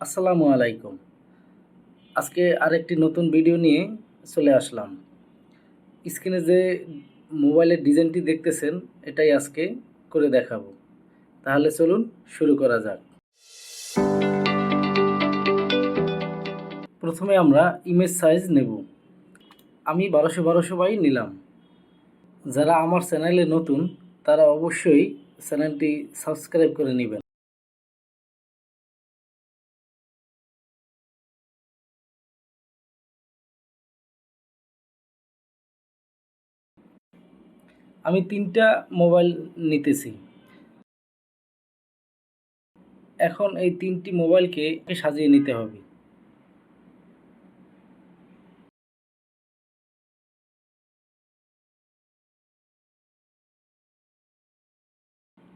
আসসালামু আলাইকুম। আজকে আরেকটি নতুন ভিডিও নিয়ে চলে আসলাম। স্ক্রিনে যে মোবাইলের ডিজাইনটি দেখতেছেন, এটাই আজকে করে দেখাবো। তাহলে চলুন শুরু করা যাক। প্রথমে আমরা ইমেজ সাইজ নেব। আমি 1200 বাই নিলাম। যারা আমার চ্যানেলে নতুন তারা অবশ্যই চ্যানেলটি সাবস্ক্রাইব করে নেবেন। আমি 3টা মোবাইল নিতেছি। এখন এই 3টি মোবাইলকে সাজিয়ে নিতে হবে।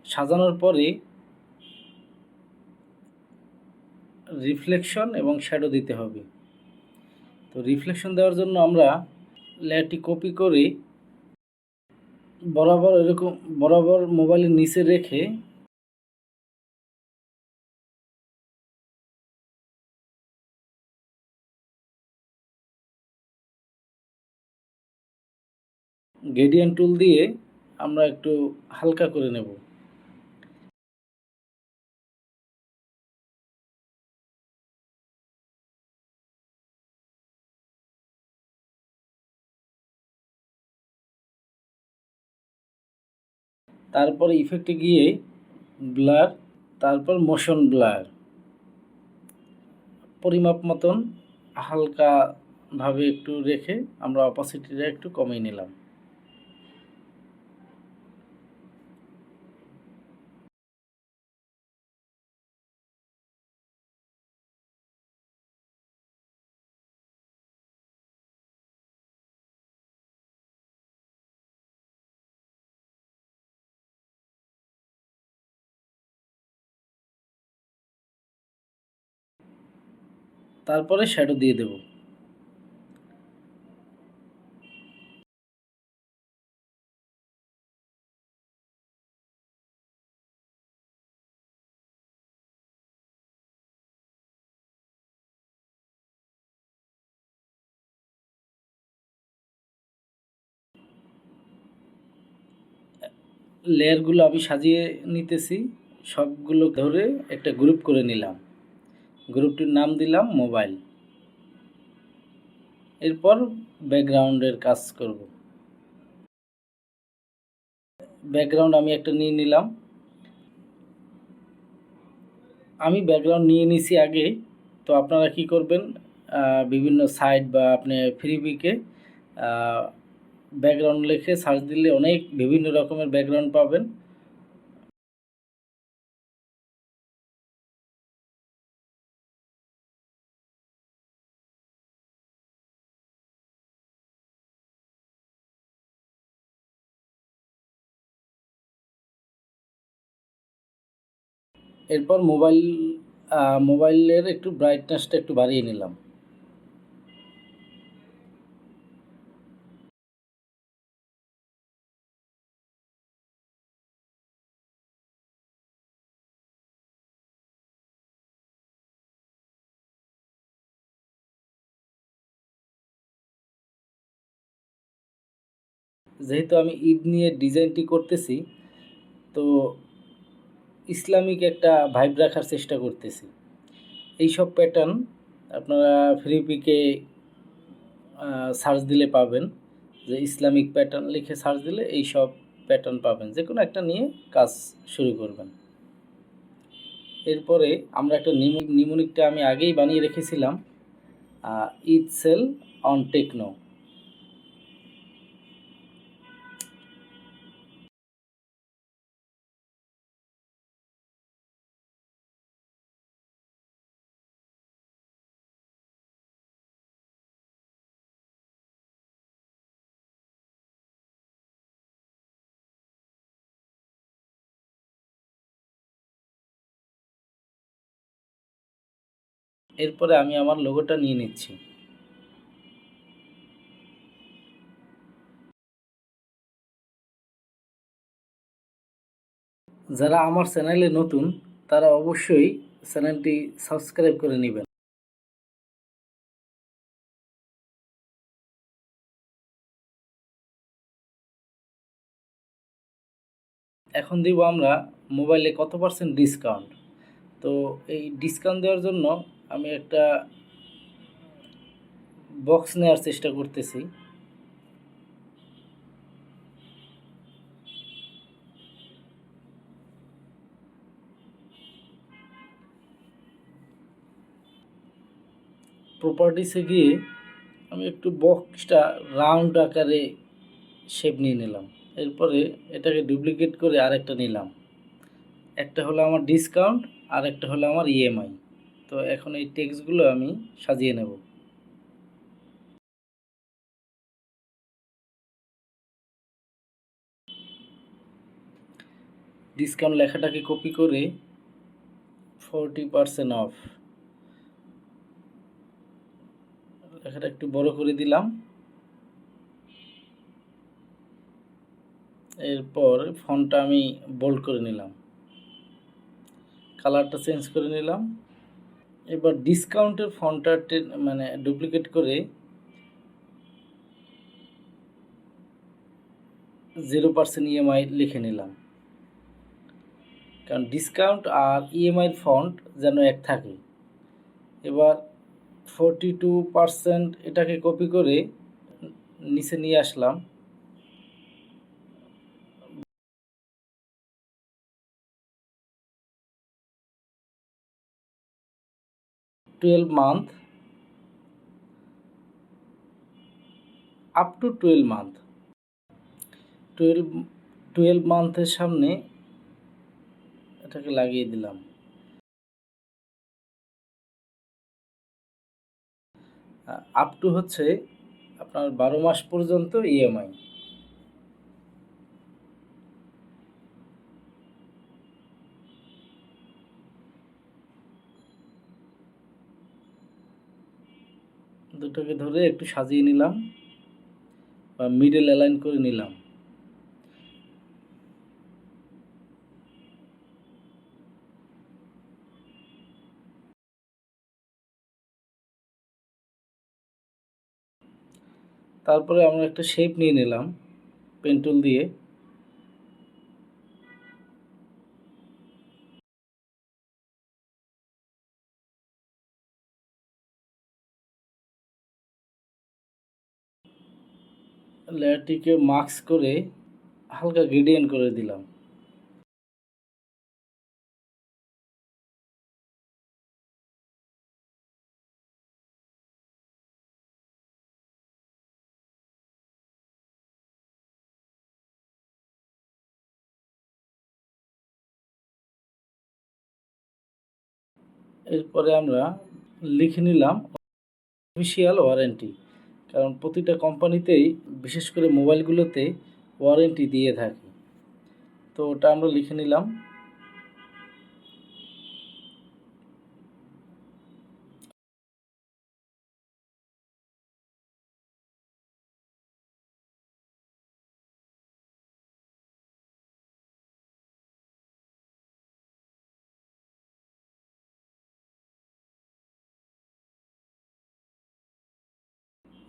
সাজানোর পরে রিফ্লেকশন এবং শ্যাডো দিতে হবে। তো রিফ্লেকশন দেওয়ার জন্য আমরা লেয়ারটি কপি করে বরাবর মোবাইলের নিচে রেখে গ্রেডিয়েন্ট টুল দিয়ে আমরা একটু হালকা করে নেব। তারপরে ইফেক্টে গিয়ে ব্লার, তারপর মোশন ব্লার পরিমাপ মতন হালকাভাবে একটু রেখে আমরা অপাসিটিটা একটু কমিয়ে নিলাম। তারপরে শ্যাডো দিয়ে দেব। লেয়ারগুলো আমি সাজিয়ে নিতেছি, সবগুলো ধরে একটা গ্রুপ করে নিলাম। গ্রুপটির নাম দিলাম মোবাইল। এরপর ব্যাকগ্রাউন্ডের কাজ করব। ব্যাকগ্রাউন্ড আমি একটা নিয়ে নিলাম। আমি ব্যাকগ্রাউন্ড নিয়ে নিছি আগে। তো আপনারা কি করবেন, বিভিন্ন সাইট বা আপনি ফ্রিপিকে ব্যাকগ্রাউন্ড লিখে সার্চ দিলে অনেক বিভিন্ন রকমের ব্যাকগ্রাউন্ড পাবেন। এরপর মোবাইলের একটু ব্রাইটনেসটা একটু বাড়িয়ে নিলাম। যেহেতু আমি ঈদ নিয়ে ডিজাইনটি করতেছি, তো ইসলামিক একটা ভাইব রাখার চেষ্টা করতেছি। এইসব প্যাটার্ন আপনারা ফ্রিপিকে সার্চ দিলে পাবেন, যে ইসলামিক প্যাটার্ন লিখে সার্চ দিলে এই সব প্যাটার্ন পাবেন। যে কোনো একটা নিয়ে কাজ শুরু করবেন। এরপরে আমরা একটা নিমোনিকটা আমি আগেই বানিয়ে রেখেছিলাম, ঈদ সেল অন টেকনো। এরপরে আমি আমার লোগোটা নিয়ে নিচ্ছি। যারা আমার চ্যানেলে নতুন তারা অবশ্যই চ্যানেলটি সাবস্ক্রাইব করে নেবেন। এখন দিব আমরা মোবাইলে কত পার্সেন্ট ডিসকাউন্ট। তো এই ডিসকাউন্ট দেওয়ার জন্য আমি একটা বক্স নেওয়ার চেষ্টা করতেছি। প্রপার্টিসে গিয়ে আমি একটু বক্সটা রাউন্ড আকারে শেপ নিয়ে নিলাম। এরপরে এটাকে ডুপ্লিকেট করে আরেকটা নিলাম। একটা হলো আমার ডিসকাউন্ট আর একটা হলো আমার ইএমআই। তো এখন এই টেক্সটগুলো আমি সাজিয়ে নেব। ডিসকাউন্ট লেখাটাকে কপি করে 40% অফ লেখাটা একটু বড় করে দিলাম। এরপর ফন্টটা আমি বোল্ড করে নিলাম, কালারটা চেঞ্জ করে নিলাম। এবার ডিসকাউন্টের ফন্টটা মানে ডুপ্লিকেট করে 0% ইএমআই লিখে নিলাম, কারণ ডিসকাউন্ট আর ইএমআইয়ের ফন্ট যেন এক থাকে। এবার 42% এটাকে কপি করে নিচে নিয়ে আসলাম। Twelve month up to 12 month, 12 মান্থের সামনে এটাকে লাগিয়ে দিলাম। আপ টু হচ্ছে আপনার 12 মাস পর্যন্ত ইএমআই। দুটোকে ধরে একটু সাজিয়ে নিলাম বা মিডল অ্যালাইন করে নিলাম। তারপরে আমরা একটা শেপ নিয়ে নিলাম পেন টুল দিয়ে। লেয়ারটিকে মাস্ক করে হালকা গ্রেডিয়েন্ট করে দিলাম। এরপরে আমরা লিখে নিলাম অফিসিয়াল ওয়ারেন্টি, কারণ প্রতিটা কোম্পানিতেই বিশেষ করে মোবাইলগুলোতে ওয়ারেন্টি দিয়ে থাকে। তো ওটা আমরা লিখে নিলাম।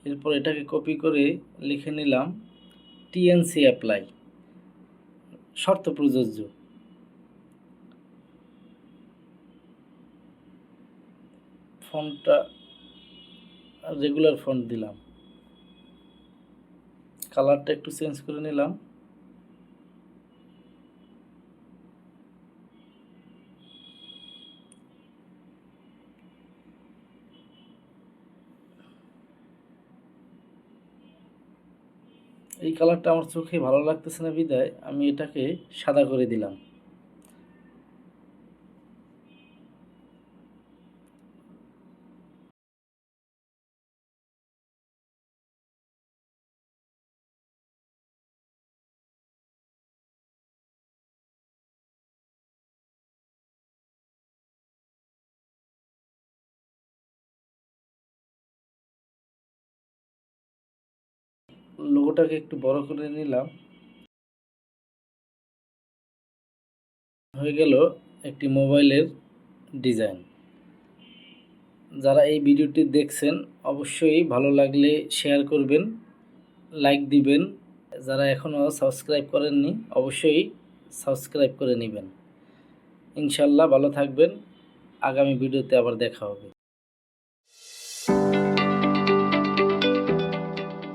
এরপর এটাকে কপি করে লিখে নিলাম টিএনসি অ্যাপ্লাই, শর্ত প্রযোজ্য। ফন্টটা রেগুলার ফন্ট দিলাম, কালারটা একটু চেঞ্জ করে নিলাম। এই কালারটা আমার চোখে ভালো লাগতেছে না বিধায় আমি এটাকে সাদা করে দিলাম। লোগোটাকে একটু বড় করে নিলাম। হয়ে গেল একটি মোবাইলের ডিজাইন। যারা এই ভিডিওটি দেখছেন অবশ্যই ভালো লাগলে শেয়ার করবেন, লাইক দিবেন। যারা এখনও সাবস্ক্রাইব করেননি অবশ্যই সাবস্ক্রাইব করে নেবেন। ইনশাল্লাহ ভালো থাকবেন। আগামী ভিডিওতে আবার দেখা হবে।